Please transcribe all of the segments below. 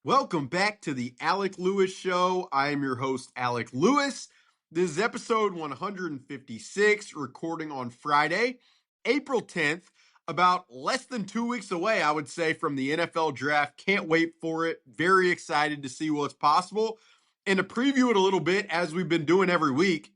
Welcome back to the Alec Lewis Show. I am your host, Alec Lewis. This is episode 156, recording on Friday, April 10th, about less than 2 weeks away, I would say, from the NFL draft. Can't wait for it. Very excited to see what's possible. And to preview it a little bit, as we've been doing every week,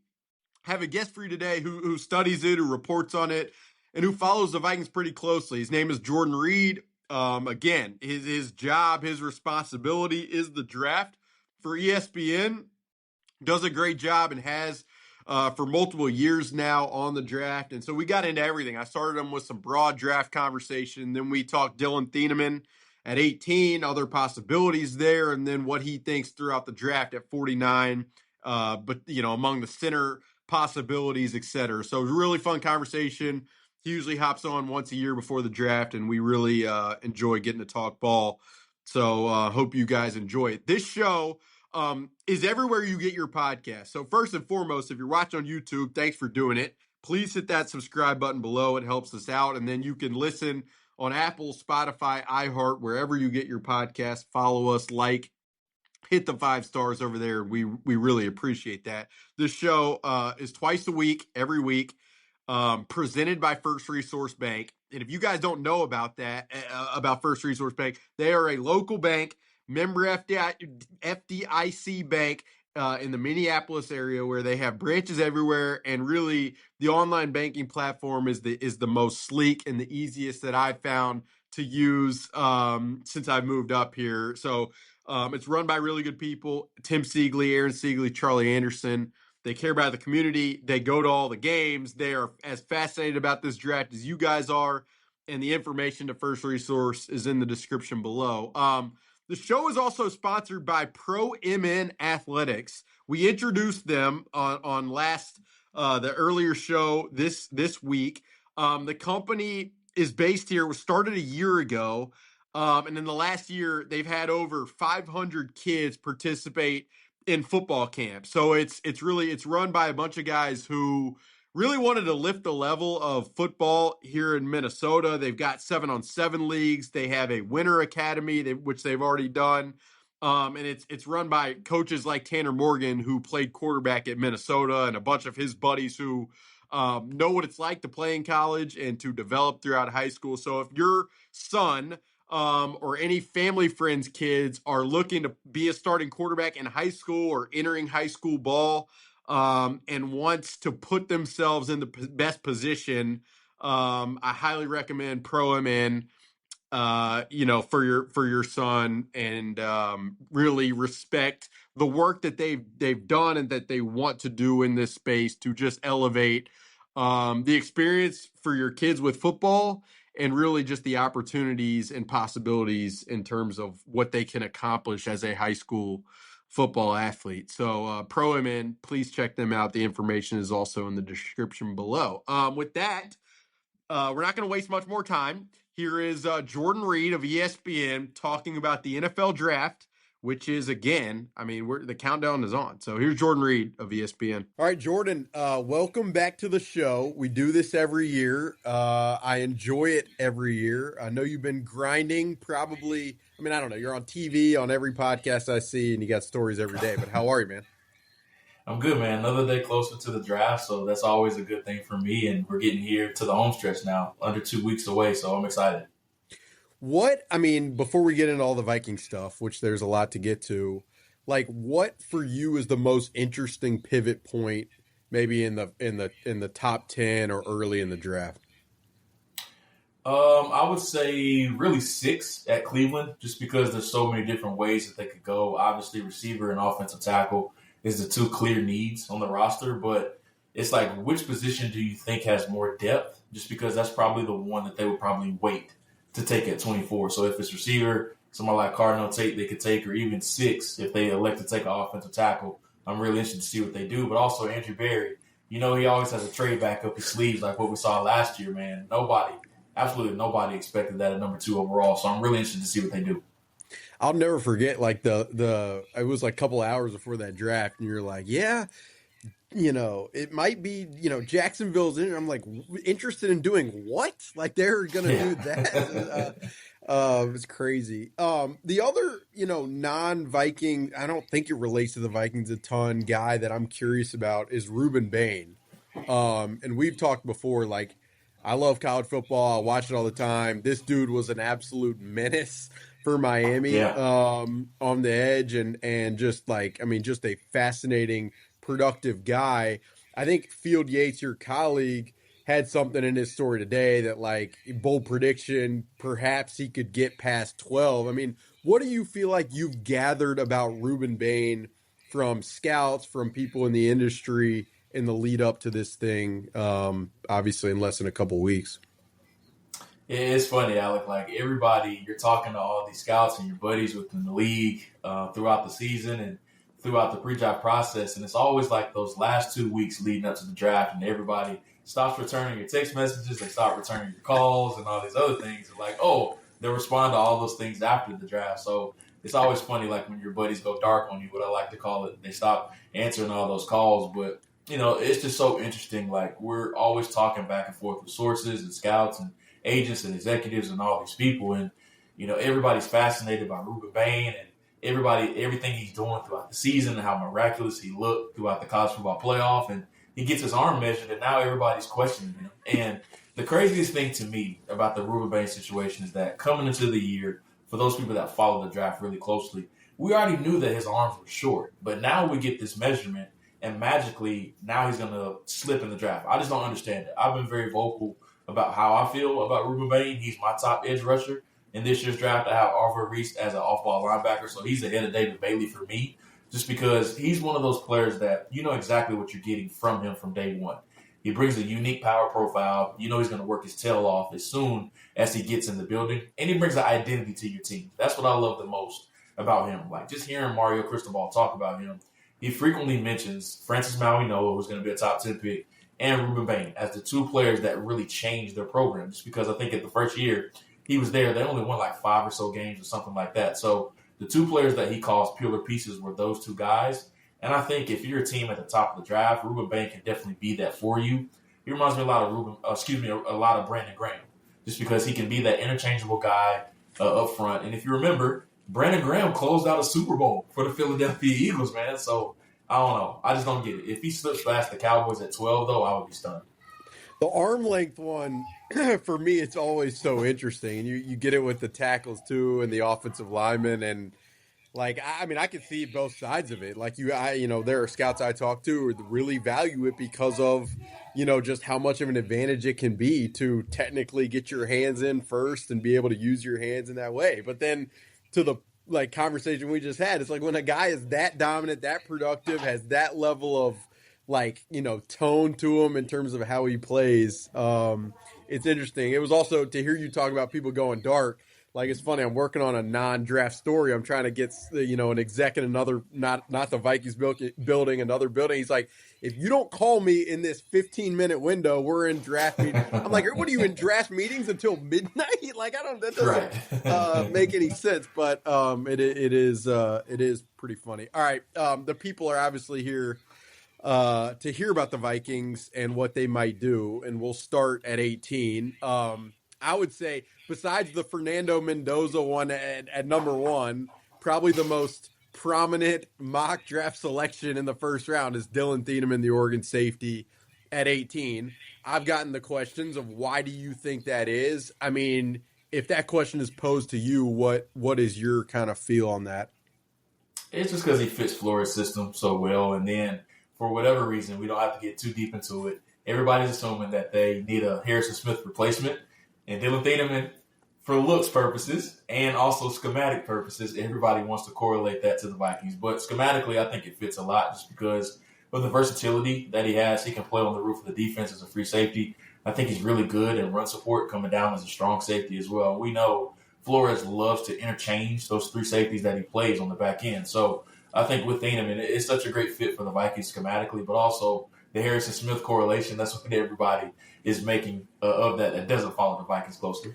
I have a guest for you today who studies it, who reports on it, and who follows the Vikings pretty closely. His name is Jordan Reid. Again, his job, his responsibility is the draft for ESPN. Does a great job and has for multiple years now on the draft. And so we got into everything. I started him with some broad draft conversation. Then we talked Dylan Thieneman at 18, other possibilities there, and then what he thinks throughout the draft at 49. But, among the center possibilities, et cetera. So it was a really fun conversation. He usually hops on once a year before the draft, and we really enjoy getting to talk ball. So hope you guys enjoy it. This show is everywhere you get your podcast. So first and foremost, if you're watching on YouTube, thanks for doing it. Please hit that subscribe button below. It helps us out. And then you can listen on Apple, Spotify, iHeart, wherever you get your podcast. Follow us, hit the 5 stars over there. We really appreciate that. This show is twice a week, every week. Presented by First Resource Bank. And if you guys don't know about that, about First Resource Bank, they are a local bank, member FDIC bank in the Minneapolis area, where they have branches everywhere. And really, the online banking platform is the most sleek and the easiest that I've found to use since I moved up here. So it's run by really good people: Tim Siegley, Aaron Siegley, Charlie Anderson. They care about the community. They go to all the games. They are as fascinated about this draft as you guys are. And the information to First Resource is in the description below. The show is also sponsored by Pro MN Athletics. We introduced them on the earlier show this week. The company is based here. It was started a year ago. And in the last year, they've had over 500 kids participate in football camp. So it's run by a bunch of guys who really wanted to lift the level of football here in Minnesota. They've got 7-on-7 leagues. They have a winter academy, which they've already done. And it's run by coaches like Tanner Morgan, who played quarterback at Minnesota, and a bunch of his buddies who know what it's like to play in college and to develop throughout high school. So if your son or any family friends' kids are looking to be a starting quarterback in high school or entering high school ball and wants to put themselves in the best position, I highly recommend Pro MN, for your son, and really respect the work that they've done and that they want to do in this space to just elevate the experience for your kids with football, and really just the opportunities and possibilities in terms of what they can accomplish as a high school football athlete. So Pro MN, please check them out. The information is also in the description below. With that, we're not going to waste much more time. Here is Jordan Reid of ESPN talking about the NFL draft, which is, again, the countdown is on. So here's Jordan Reid of ESPN. All right, Jordan, welcome back to the show. We do this every year. I enjoy it every year. I know you've been grinding probably. I don't know. You're on TV on every podcast I see, and you got stories every day. But how are you, man? I'm good, man. Another day closer to the draft, so that's always a good thing for me. And we're getting here to the home stretch now, under 2 weeks away, so I'm excited. Before we get into all the Viking stuff, which there's a lot to get to, what for you is the most interesting pivot point, maybe in the top 10 or early in the draft? I would say really 6 at Cleveland, just because there's so many different ways that they could go. Obviously, receiver and offensive tackle is the 2 clear needs on the roster, but it's like, which position do you think has more depth? Just because that's probably the one that they would probably wait to take at 24. So if it's receiver, somebody like Cardinal Tate they could take, or even 6 if they elect to take an offensive tackle. I'm really interested to see what they do. But also Andrew Berry, he always has a trade back up his sleeves like what we saw last year, man. Absolutely nobody expected that at number 2 overall. So I'm really interested to see what they do. I'll never forget, it was a couple hours before that draft, and you're like, yeah, it might be, Jacksonville's in it. I'm like, interested in doing what? They're going to do that. It's crazy. The other, non-Viking, I don't think it relates to the Vikings a ton, guy that I'm curious about is Reuben Bain. And we've talked before, like, I love college football. I watch it all the time. This dude was an absolute menace for Miami, Yeah. on the edge and just like, I mean, just a fascinating, productive guy. I think Field Yates, your colleague, had something in his story today that, like, bold prediction, perhaps he could get past 12. I mean, what do you feel like you've gathered about Reuben Bain from scouts, from people in the industry in the lead up to this thing, obviously in less than a couple weeks? It's funny, Alec. Like everybody, you're talking to all these scouts and your buddies within the league throughout the season and throughout the pre-draft process, and it's always like those last 2 weeks leading up to the draft, and everybody stops returning your text messages, they stop returning your calls, and all these other things. And like, oh, they'll respond to all those things after the draft. So it's always funny, like when your buddies go dark on you, what I like to call it. They stop answering all those calls, but it's just so interesting. Like we're always talking back and forth with sources and scouts and agents and executives and all these people. And, everybody's fascinated by Reuben Bain and everything he's doing throughout the season and how miraculous he looked throughout the college football playoff. And he gets his arm measured and now everybody's questioning him. And the craziest thing to me about the Reuben Bain situation is that coming into the year, for those people that follow the draft really closely, we already knew that his arms were short. But now we get this measurement and magically now he's going to slip in the draft. I just don't understand it. I've been very vocal about how I feel about Reuben Bain. He's my top edge rusher. In this year's draft, I have Arthur Reese as an off-ball linebacker, so he's ahead of David Bailey for me, just because he's one of those players that you know exactly what you're getting from him from day one. He brings a unique power profile. You know he's going to work his tail off as soon as he gets in the building, and he brings an identity to your team. That's what I love the most about him. Like just hearing Mario Cristobal talk about him, he frequently mentions Francis Mauigoa, who's going to be a top 10 pick, and Reuben Bain as the two players that really changed their program. Just because I think at the first year he was there, they only won like 5 or so games or something like that. So the two players that he calls pillar pieces were those two guys. And I think if you're a team at the top of the draft, Reuben Bain can definitely be that for you. He reminds me a lot of a lot of Brandon Graham, just because he can be that interchangeable guy up front. And if you remember, Brandon Graham closed out a Super Bowl for the Philadelphia Eagles, man. So I don't know. I just don't get it. If he slips past the Cowboys at 12, though, I would be stunned. The arm length one, for me, it's always so interesting. And you get it with the tackles too and the offensive linemen. And like, I mean, I can see both sides of it. Like there are scouts I talk to who really value it because of, just how much of an advantage it can be to technically get your hands in first and be able to use your hands in that way. But then to the like conversation we just had, it's like when a guy is that dominant, that productive, has that level of like, tone to him in terms of how he plays. It's interesting. It was also to hear you talk about people going dark. Like, it's funny. I'm working on a non-draft story. I'm trying to get, an exec in another, not the Vikings building, another building. He's like, if you don't call me in this 15-minute window, we're in draft meeting. I'm like, what are you in draft meetings until midnight? Like, that doesn't make any sense. But it is pretty funny. All right, the people are obviously here to hear about the Vikings and what they might do, and we'll start at 18. I would say, besides the Fernando Mendoza one at number 1, probably the most prominent mock draft selection in the first round is Dylan Thieneman, the Oregon safety, at 18. I've gotten the questions of why do you think that is? I mean, if that question is posed to you, what is your kind of feel on that? It's just because he fits Flores' system so well, and then for whatever reason, we don't have to get too deep into it. Everybody's assuming that they need a Harrison Smith replacement. And Dylan Thieneman, for looks purposes and also schematic purposes, everybody wants to correlate that to the Vikings. But schematically, I think it fits a lot just because of the versatility that he has. He can play on the roof of the defense as a free safety. I think he's really good in run support, coming down as a strong safety as well. We know Flores loves to interchange those 3 safeties that he plays on the back end. So I think with Thieneman, it's such a great fit for the Vikings schematically, but also the Harrison Smith correlation. That's what everybody is making of that doesn't follow the Vikings closely.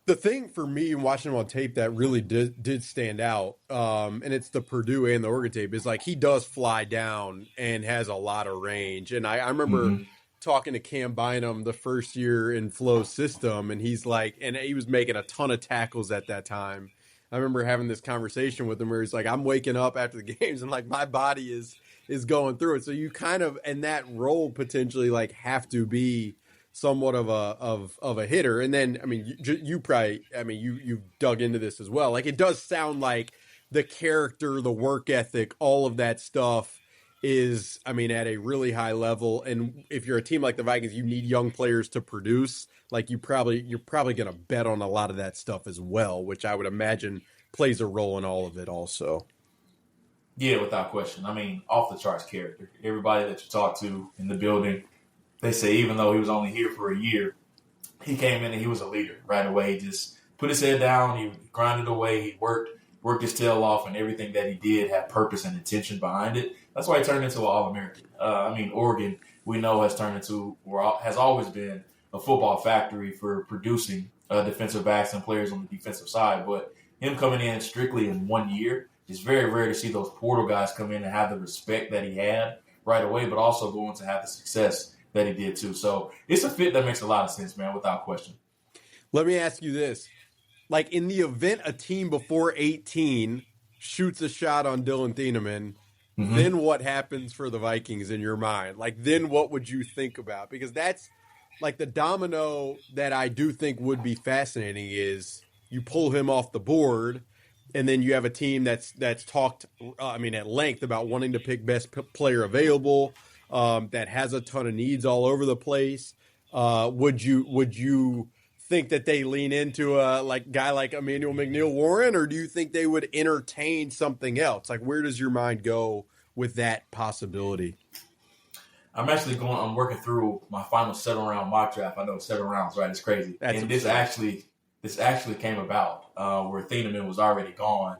The thing for me watching him on tape that really did stand out, and it's the Purdue and the Oregon tape, is like he does fly down and has a lot of range. And I remember talking to Cam Bynum the first year in Flo's system, and he's like, and he was making a ton of tackles at that time. I remember having this conversation with him where he's like, I'm waking up after the games and like my body is going through it. So you kind of in that role potentially like have to be somewhat of a hitter. And then I mean you probably I mean you've dug into this as well. Like it does sound like the character, the work ethic, all of that stuff is, I mean, at a really high level. And if you're a team like the Vikings, you need young players to produce. Like you're probably going to bet on a lot of that stuff as well, which I would imagine plays a role in all of it also. Yeah, without question. I mean, off the charts character. Everybody that you talk to in the building, they say even though he was only here for a year, he came in and he was a leader right away. He just put his head down, he grinded away, he worked his tail off, and everything that he did had purpose and intention behind it. That's why he turned into an All-American. I mean, Oregon, we know, has turned into, or has always been, a football factory for producing defensive backs and players on the defensive side. But him coming in strictly in 1 year, it's very rare to see those portal guys come in and have the respect that he had right away, but also going to have the success that he did too. So it's a fit that makes a lot of sense, man, without question. Let me ask you this. Like in the event a team before 18 shoots a shot on Dylan Thieneman, then what happens for the Vikings in your mind? Like then what would you think about? Because that's like the domino that I do think would be fascinating is you pull him off the board and then you have a team that's talked I mean at length about wanting to pick best player available, that has a ton of needs all over the place. Would you think that they lean into a like guy like Emmanuel McNeil Warren, or do you think they would entertain something else? Like where does your mind go with that possibility? I'm working through my final 7-round mock draft. I know 7 rounds, right? It's crazy. That's and absurd. this actually came about where Thieneman was already gone,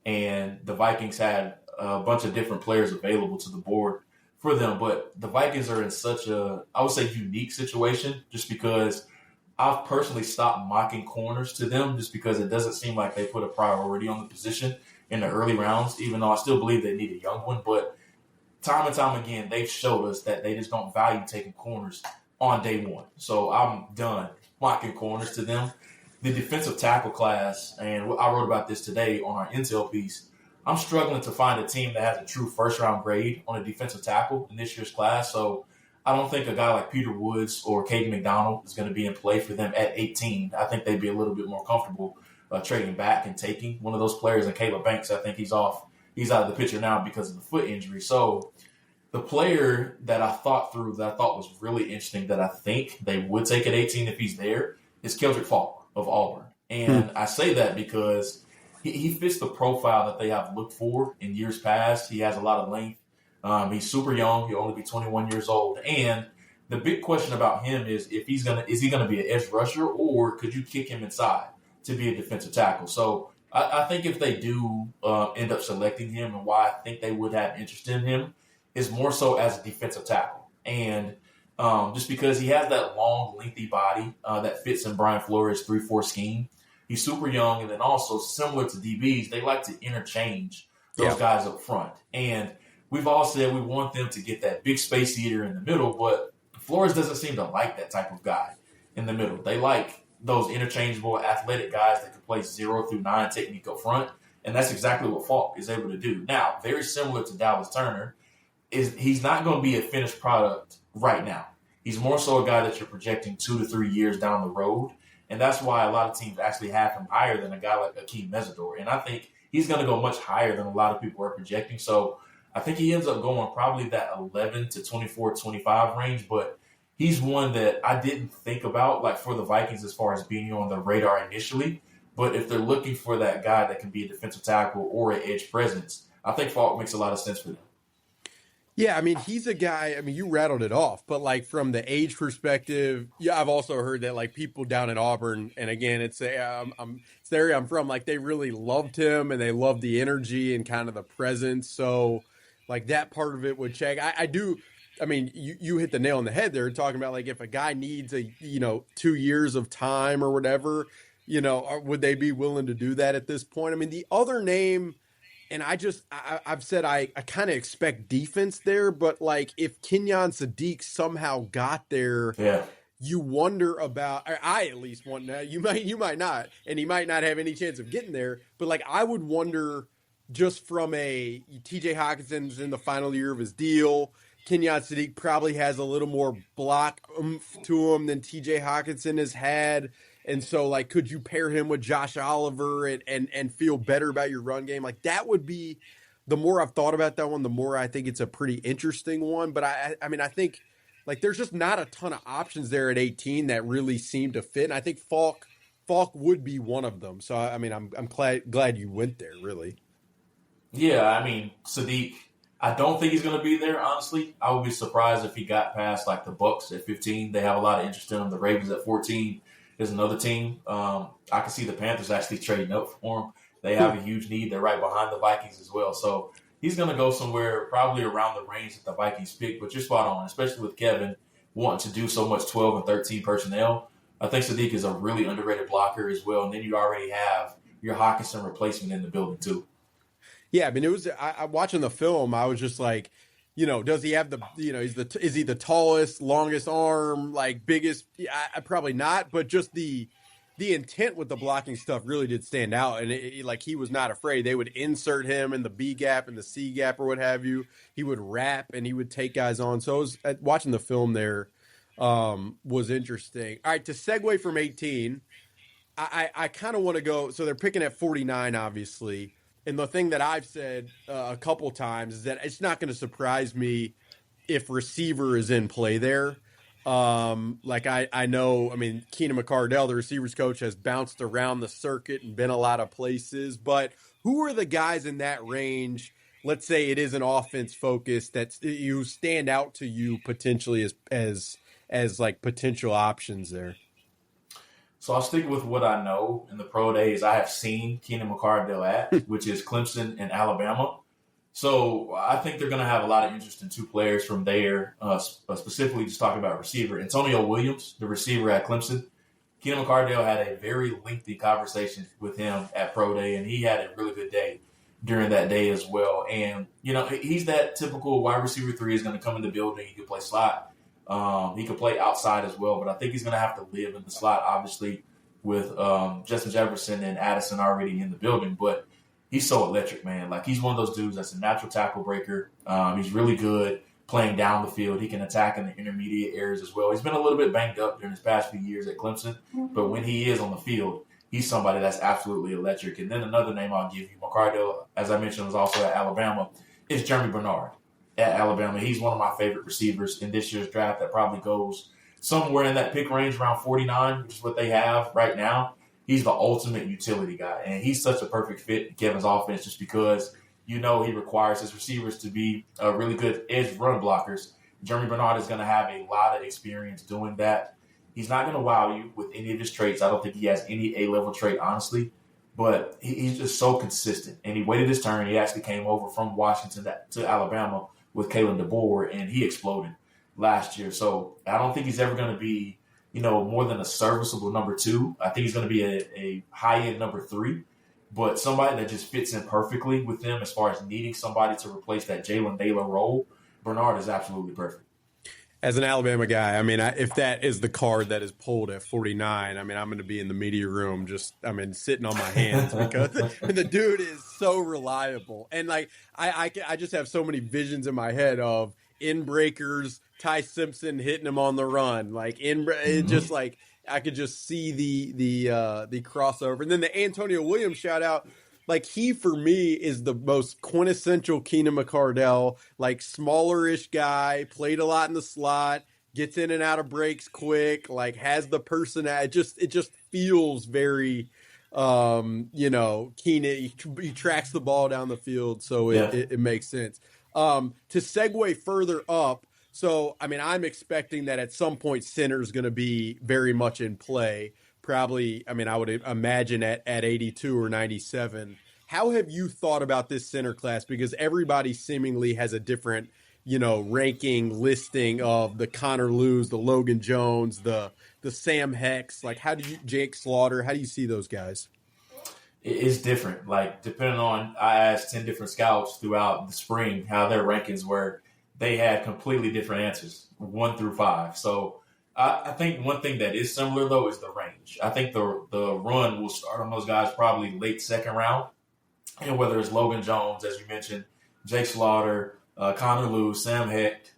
and the Vikings had a bunch of different players available to the board for them. But the Vikings are in such a, I would say, unique situation just because I've personally stopped mocking corners to them just because it doesn't seem like they put a priority on the position in the early rounds, even though I still believe they need a young one. But time and time again, they've showed us that they just don't value taking corners on day one. So I'm done mocking corners to them. The defensive tackle class, and I wrote about this today on our Intel piece, I'm struggling to find a team that has a true first-round grade on a defensive tackle in this year's class. So I don't think a guy like Peter Woods or Caden McDonald is going to be in play for them at 18. I think they'd be a little bit more comfortable trading back and taking one of those players. And Caleb Banks, I think he's out of the picture now because of the foot injury. So the player that I thought was really interesting that I think they would take at 18 if he's there is Keldrick Faulk of Auburn. And I say that because he fits the profile that they have looked for in years past. He has a lot of length. He's super young. He'll only be 21 years old. And the big question about him is is he gonna be an edge rusher, or could you kick him inside to be a defensive tackle? So I think if they do end up selecting him, and why I think they would have interest in him is more so as a defensive tackle. And just because he has that long, lengthy body that fits in Brian Flores' 3-4 scheme. He's super young, and then also similar to DBs, they like to interchange those guys up front. And we've all said we want them to get that big space eater in the middle, but Flores doesn't seem to like that type of guy in the middle. They like those interchangeable athletic guys that can play 0 through 9 technique up front, and that's exactly what Falk is able to do. Now, very similar to Dallas Turner, he's not going to be a finished product right now. He's more so a guy that you're projecting 2 to 3 years down the road, and that's why a lot of teams actually have him higher than a guy like Akeem Mesidor. And I think he's going to go much higher than a lot of people are projecting. So I think he ends up going probably that 11 to 24, 25 range, but he's one that I didn't think about like for the Vikings as far as being on the radar initially. But if they're looking for that guy that can be a defensive tackle or an edge presence, I think Falk makes a lot of sense for them. Yeah, I mean, he's a guy, I mean, you rattled it off, but like from the age perspective, yeah, I've also heard that like people down in Auburn, and again, it's the area I'm from, like they really loved him and they loved the energy and kind of the presence. So like that part of it would check. I mean, you hit the nail on the head there talking about like if a guy needs 2 years of time or whatever, would they be willing to do that at this point? I mean, the other name And I've said I kind of expect defense there, but like if Kenyon Sadiq somehow got there, Yeah. you wonder about, or I at least wonder, you might not, and he might not have any chance of getting there, but like I would wonder just from a TJ Hawkinson's in the final year of his deal. Kenyon Sadiq probably has a little more block oomph to him than TJ Hawkinson has had. And so, like, could you pair him with Josh Oliver and feel better about your run game? Like, that would be, the more I've thought about that one, the more I think it's a pretty interesting one. But I mean, I think, like, there's just not a ton of options there at 18 that really seem to fit. And I think Falk would be one of them. So, I mean, I'm glad you went there, really. Yeah, I mean, Sadiq, I don't think he's going to be there, honestly. I would be surprised if he got past, like, the Bucks at 15. They have a lot of interest in him. The Ravens at 14 is another team. I can see the Panthers actually trading up for him. They have a huge need. They're right behind the Vikings as well. So he's going to go somewhere probably around the range that the Vikings pick, but you're spot on, especially with Kevin wanting to do so much 12 and 13 personnel. I think Sadiq is a really underrated blocker as well. And then you already have your Hawkinson replacement in the building, too. Yeah, I mean, it was. I watching the film, I was just like, does he have the, is he the tallest, longest arm, like biggest? I probably not, but just the intent with the blocking stuff really did stand out, and like he was not afraid. They would insert him in the B gap and the C gap or what have you. He would wrap and he would take guys on. So watching the film there was interesting. All right, to segue from 18, I kind of want to go. So they're picking at 49, obviously. And the thing that I've said a couple times is that it's not going to surprise me if receiver is in play there. Like I know, I mean, Keenan McCardell, the receivers coach, has bounced around the circuit and been a lot of places. But who are the guys in that range? Let's say it is an offense focus that you stand out to you potentially as like potential options there. So I'll stick with what I know in the pro days I have seen Keenan McCardell at, which is Clemson and Alabama. So I think they're going to have a lot of interest in two players from there, specifically just talking about receiver. Antonio Williams, the receiver at Clemson. Keenan McCardell had a very lengthy conversation with him at pro day, and he had a really good day during that day as well. And, he's that typical wide receiver 3 is going to come in the building. He can play slot. He could play outside as well, but I think he's going to have to live in the slot, obviously, with Justin Jefferson and Addison already in the building. But he's so electric, man. Like, he's one of those dudes that's a natural tackle breaker. He's really good playing down the field. He can attack in the intermediate areas as well. He's been a little bit banged up during his past few years at Clemson, but when he is on the field, he's somebody that's absolutely electric. And then another name I'll give you, McCardell, as I mentioned, was also at Alabama, is Jeremy Bernard. At Alabama, he's one of my favorite receivers in this year's draft that probably goes somewhere in that pick range around 49, which is what they have right now. He's the ultimate utility guy, and he's such a perfect fit in Kevin's offense just because, he requires his receivers to be really good edge run blockers. Jeremy Bernard is going to have a lot of experience doing that. He's not going to wow you with any of his traits. I don't think he has any A-level trait, honestly, but he's just so consistent, and he waited his turn. He actually came over from Washington to Alabama with Kalen DeBoer, and he exploded last year. So I don't think he's ever going to be, more than a serviceable number 2. I think he's going to be a high-end number 3, but somebody that just fits in perfectly with them as far as needing somebody to replace that Jalen Naylor role. Bernard is absolutely perfect. As an Alabama guy, I mean, if that is the card that is pulled at 49, I mean, I'm going to be in the media room sitting on my hands because the dude is so reliable. And, like, I just have so many visions in my head of in-breakers, Ty Simpson hitting him on the run. Like, just like I could just see the crossover. And then the Antonio Williams shout-out, like, he, for me, is the most quintessential Keenan McCardell, like, smaller-ish guy, played a lot in the slot, gets in and out of breaks quick, like, has the personality. It just feels very, Keenan. He tracks the ball down the field, so it makes sense. To segue further up, so, I mean, I'm expecting that at some point center is going to be very much in play. Probably, I mean, I would imagine at 82 or 97. How have you thought about this center class? Because everybody seemingly has a different, ranking listing of the Connor Lews, the Logan Jones, the Sam Hex. Like, Jake Slaughter, how do you see those guys? it's different. Like depending on, I asked 10 different scouts throughout the spring how their rankings were. They had completely different answers, 1 through 5. So I think one thing that is similar though is the range. I think the run will start on those guys probably late second round, and whether it's Logan Jones, as you mentioned, Jake Slaughter, Connor Lew, Sam Hecht,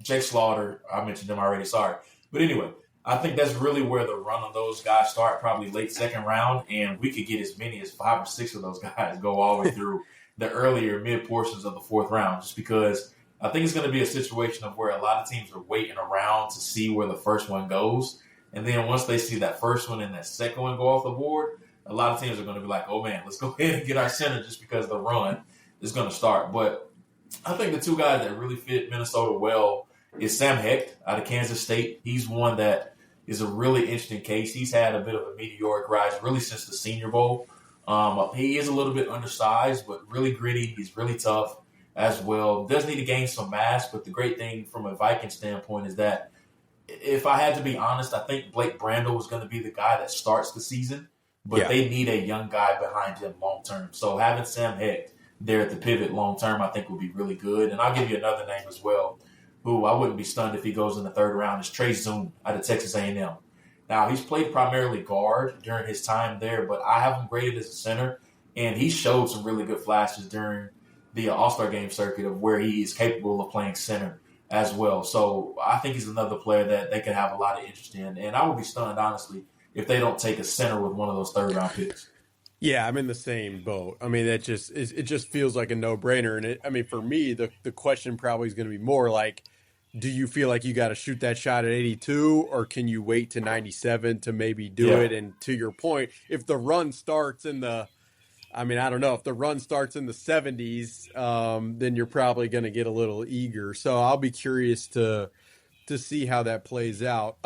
Jake Slaughter, I mentioned them already, sorry. But anyway, I think that's really where the run on those guys start, probably late second round, and we could get as many as 5 or 6 of those guys go all the way through the earlier mid portions of the fourth round, just because I think it's going to be a situation of where a lot of teams are waiting around to see where the first one goes. And then once they see that first one and that second one go off the board, a lot of teams are going to be like, oh man, let's go ahead and get our center just because the run is going to start. But I think the two guys that really fit Minnesota well is Sam Hecht out of Kansas State. He's one that is a really interesting case. He's had a bit of a meteoric rise really since the Senior Bowl. He is a little bit undersized, but really gritty. He's really tough as well. Does need to gain some mass, but the great thing from a Viking standpoint is that if I had to be honest, I think Blake Brandel is going to be the guy that starts the season, but they need a young guy behind him long term. So having Sam Hecht there at the pivot long term, I think would be really good. And I'll give you another name as well, who I wouldn't be stunned if he goes in the third round, is Trey Zoom out of Texas A&M. Now, he's played primarily guard during his time there, but I have him graded as a center, and he showed some really good flashes during the All-Star game circuit of where he is capable of playing center as well. So I think he's another player that they could have a lot of interest in. And I would be stunned, honestly, if they don't take a center with one of those third-round picks. Yeah, I'm in the same boat. I mean, it just feels like a no-brainer. And I mean, for me, the question probably is going to be more like, do you feel like you got to shoot that shot at 82, or can you wait to 97 to maybe do it? And to your point, if the run starts in the, I mean, I don't know, if the run starts in the 70s, then you're probably going to get a little eager. So I'll be curious to see how that plays out.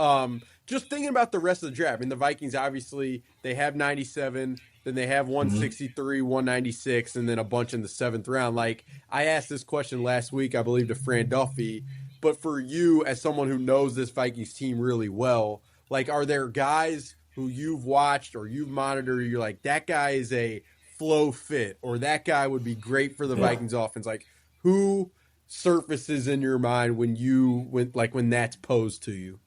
Just thinking about the rest of the draft. I mean, the Vikings, obviously, they have 97, then they have 163, 196, and then a bunch in the 7th round. Like, I asked this question last week, I believe, to Fran Duffy. But for you, as someone who knows this Vikings team really well, like, are there guys who you've watched or you've monitored, you're like, that guy is a flow fit, or that guy would be great for the Vikings offense? Like, who surfaces in your mind when that's posed to you?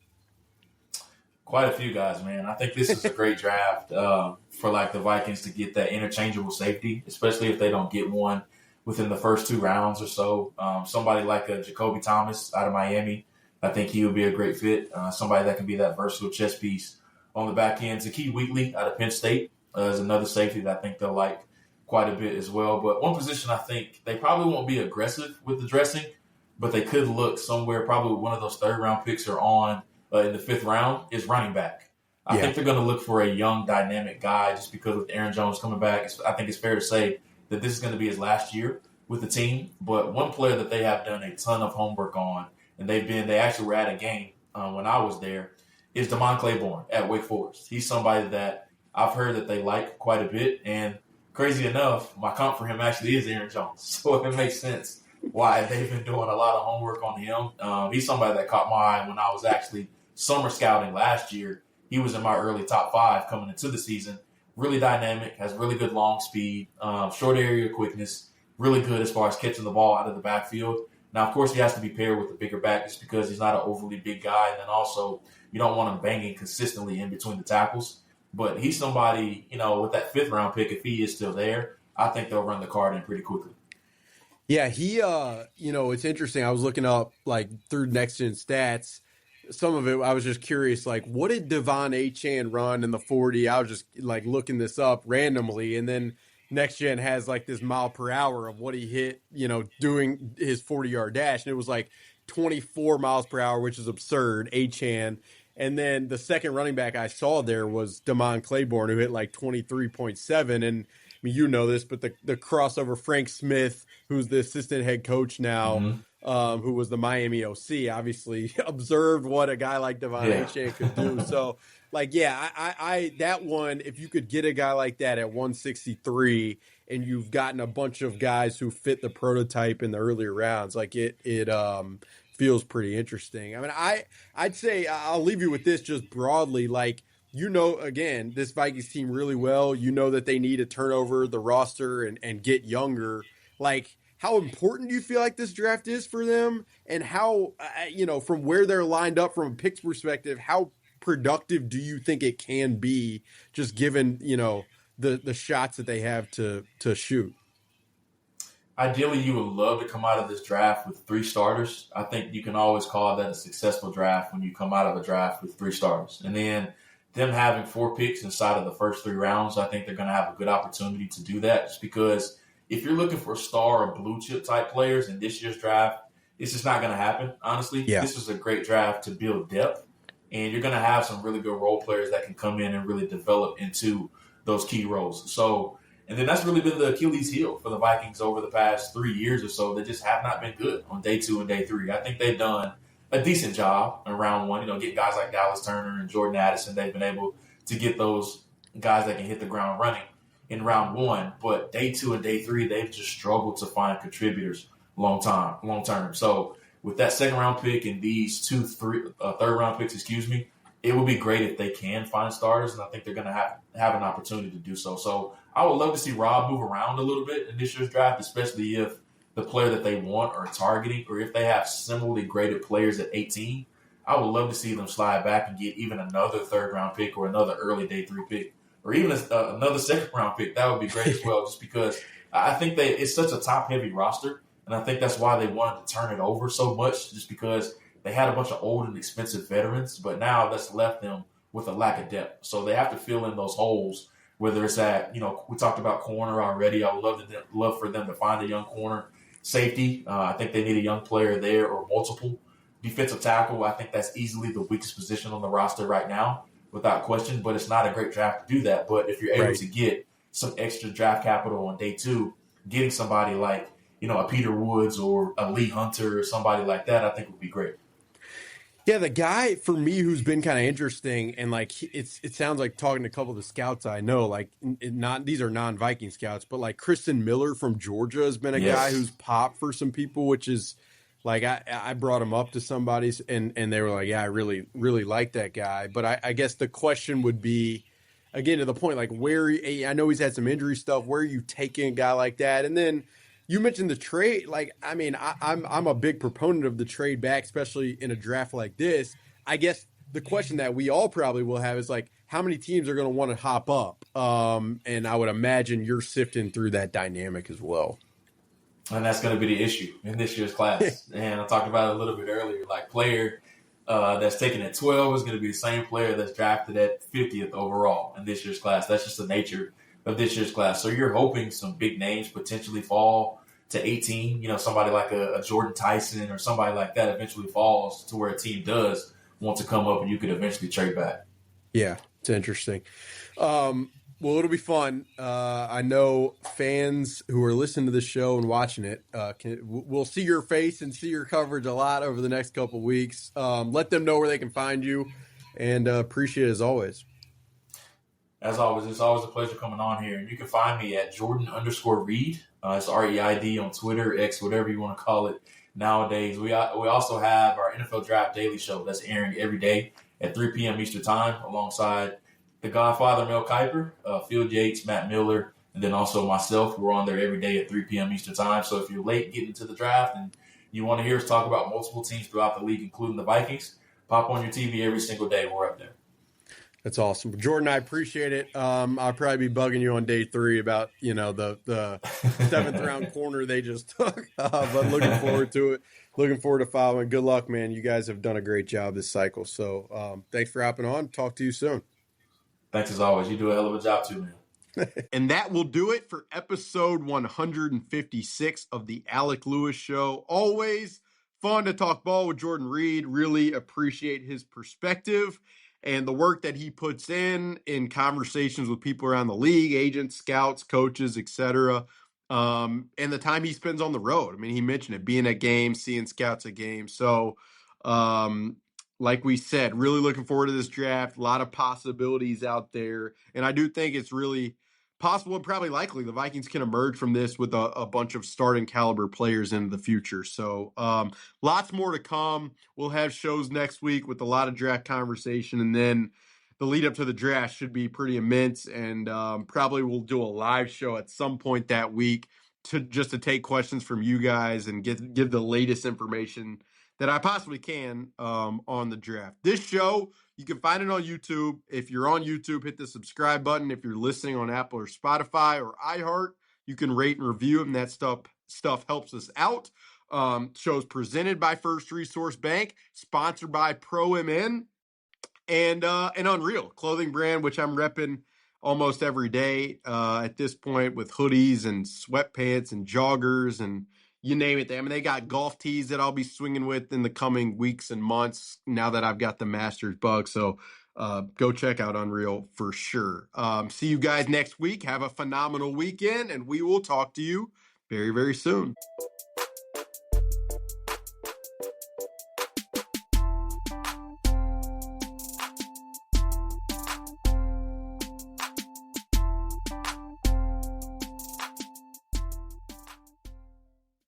Quite a few guys, man. I think this is a great draft for like the Vikings to get that interchangeable safety, especially if they don't get one within the first 2 rounds or so. Somebody like a Jacoby Thomas out of Miami, I think he would be a great fit. Somebody that can be that versatile chess piece on the back end. Zakee Wheatley out of Penn State is another safety that I think they'll like quite a bit as well. But one position I think they probably won't be aggressive with the dressing, but they could look somewhere, probably one of those third-round picks are on in the 5th round, is running back. I think they're going to look for a young, dynamic guy just because with Aaron Jones coming back, I think it's fair to say that this is going to be his last year with the team. But one player that they have done a ton of homework on, and they actually were at a game when I was there, is Damon Claiborne at Wake Forest. He's somebody that I've heard that they like quite a bit, and crazy enough, my comp for him actually is Aaron Jones. So it makes sense why they've been doing a lot of homework on him. He's somebody that caught my eye when I was actually summer scouting last year. He was in my early top 5 coming into the season. Really dynamic, has really good long speed, short area quickness, really good as far as catching the ball out of the backfield. Now, of course, he has to be paired with a bigger back just because he's not an overly big guy. And then also, you don't want him banging consistently in between the tackles. But he's somebody, with that 5th round pick, if he is still there, I think they'll run the card in pretty quickly. Yeah, he, it's interesting. I was looking up, like, through Next Gen Stats. Some of it, I was just curious, like, what did Devon Achane run in the 40? I was just, like, looking this up randomly. And then Next Gen has, like, this mile per hour of what he hit, doing his 40-yard dash. And it was, like, 24 miles per hour, which is absurd, Achane. And then the second running back I saw there was Damon Claiborne, who hit, like, 23.7. And, I mean, you know this, but the crossover, Frank Smith, who's the assistant head coach now, who was the Miami OC, obviously observed what a guy like Devon Achane could do. So, like, I that one, if you could get a guy like that at 163 and you've gotten a bunch of guys who fit the prototype in the earlier rounds, like it feels pretty interesting. I mean, I'd say I'll leave you with this just broadly, like, you know, again, this Vikings team really well. You know that they need to turn over the roster and get younger. Like, how important do you feel like this draft is for them? And how, from where they're lined up from a picks perspective, how productive do you think it can be just given, the shots that they have to shoot? Ideally, you would love to come out of this draft with 3 starters. I think you can always call that a successful draft when you come out of a draft with 3 starters. And then them having 4 picks inside of the first 3 rounds, I think they're going to have a good opportunity to do that just because if you're looking for star or blue chip type players in this year's draft, it's just not going to happen. Honestly, Yeah. this is a great draft to build depth, and you're going to have some really good role players that can come in and really develop into those key roles. So, and then that's really been the Achilles heel for the Vikings over the past 3 years or so. They just have not been good on day 2 and day 3. I think they've done a decent job in round 1. Getting guys like Dallas Turner and Jordan Addison, they've been able to get those guys that can hit the ground running in round 1. But day 2 and day 3, they've just struggled to find contributors long term. So with that second round pick and these third round picks, it would be great if they can find starters, and I think they're going to have an opportunity to do so. So I would love to see Rob move around a little bit in this year's draft, especially if the player that they want are targeting, or if they have similarly graded players at 18. I would love to see them slide back and get even another third-round pick or another early day 3 pick, or even another second-round pick. That would be great as well, just because I think it's such a top-heavy roster, and I think that's why they wanted to turn it over so much, just because they had a bunch of old and expensive veterans, but now that's left them with a lack of depth. So they have to fill in those holes, whether it's at, we talked about corner already. I would love for them to find a young corner. Safety, I think they need a young player there or multiple. Defensive tackle, I think that's easily the weakest position on the roster right now, without question, but it's not a great draft to do that. But if you're able to get some extra draft capital on day 2, getting somebody like, a Peter Woods or a Lee Hunter or somebody like that, I think would be great. Yeah, the guy for me who's been kind of interesting, and like it sounds like talking to a couple of the scouts I know, like not these are non-Viking scouts, but like Kristen Miller from Georgia has been a guy who's popped for some people, which is like I brought him up to somebody's and they were like, yeah, I really really like that guy, but I guess the question would be again to the point like where I know he's had some injury stuff, where are you taking a guy like that, and then. You mentioned the trade. Like, I mean, I'm a big proponent of the trade back, especially in a draft like this. I guess the question that we all probably will have is like, how many teams are going to want to hop up? And I would imagine you're sifting through that dynamic as well. And that's going to be the issue in this year's class. And I talked about it a little bit earlier. Like, player that's taken at 12 is going to be the same player that's drafted at 50th overall in this year's class. That's just the nature of this year's class. So you're hoping some big names potentially fall to 18. Somebody like a Jordan Tyson or somebody like that eventually falls to where a team does want to come up and you could eventually trade back. Yeah, it's interesting. Well, it'll be fun. I know fans who are listening to the show and watching it will see your face and see your coverage a lot over the next couple of weeks. Let them know where they can find you, and appreciate it as always. As always, it's always a pleasure coming on here. And you can find me at Jordan_Reid. It's REID on Twitter, X, whatever you want to call it nowadays. We also have our NFL Draft Daily Show that's airing every day at 3 p.m. Eastern Time alongside the Godfather, Mel Kiper, Phil Yates, Matt Miller, and then also myself. We're on there every day at 3 p.m. Eastern Time. So if you're late getting into the draft and you want to hear us talk about multiple teams throughout the league, including the Vikings, pop on your TV every single day. We're up there. That's awesome. Jordan, I appreciate it. I'll probably be bugging you on day 3 about, the 7th round corner they just took. But looking forward to it. Looking forward to following. Good luck, man. You guys have done a great job this cycle. So thanks for hopping on. Talk to you soon. Thanks as always. You do a hell of a job too, man. And that will do it for episode 156 of the Alec Lewis Show. Always fun to talk ball with Jordan Reid. Really appreciate his perspective and the work that he puts in conversations with people around the league, agents, scouts, coaches, etc. And the time he spends on the road. I mean, he mentioned it, being at games, seeing scouts at games. So, like we said, really looking forward to this draft. A lot of possibilities out there. And I do think it's really possible and probably likely the Vikings can emerge from this with a bunch of starting caliber players in the future. So lots more to come. We'll have shows next week with a lot of draft conversation. And then the lead up to the draft should be pretty immense, and probably we'll do a live show at some point that week to take questions from you guys and give the latest information that I possibly can on the draft. This show, you can find it on YouTube. If you're on YouTube, hit the subscribe button. If you're listening on Apple or Spotify or iHeart, you can rate and review them. That stuff helps us out. Shows presented by First Resource Bank, sponsored by Pro MN, and Unreal clothing brand, which I'm repping almost every day at this point with hoodies and sweatpants and joggers and you name it. I mean, they got golf tees that I'll be swinging with in the coming weeks and months now that I've got the Masters bug. So go check out Unreal for sure. See you guys next week. Have a phenomenal weekend, and we will talk to you very, very soon.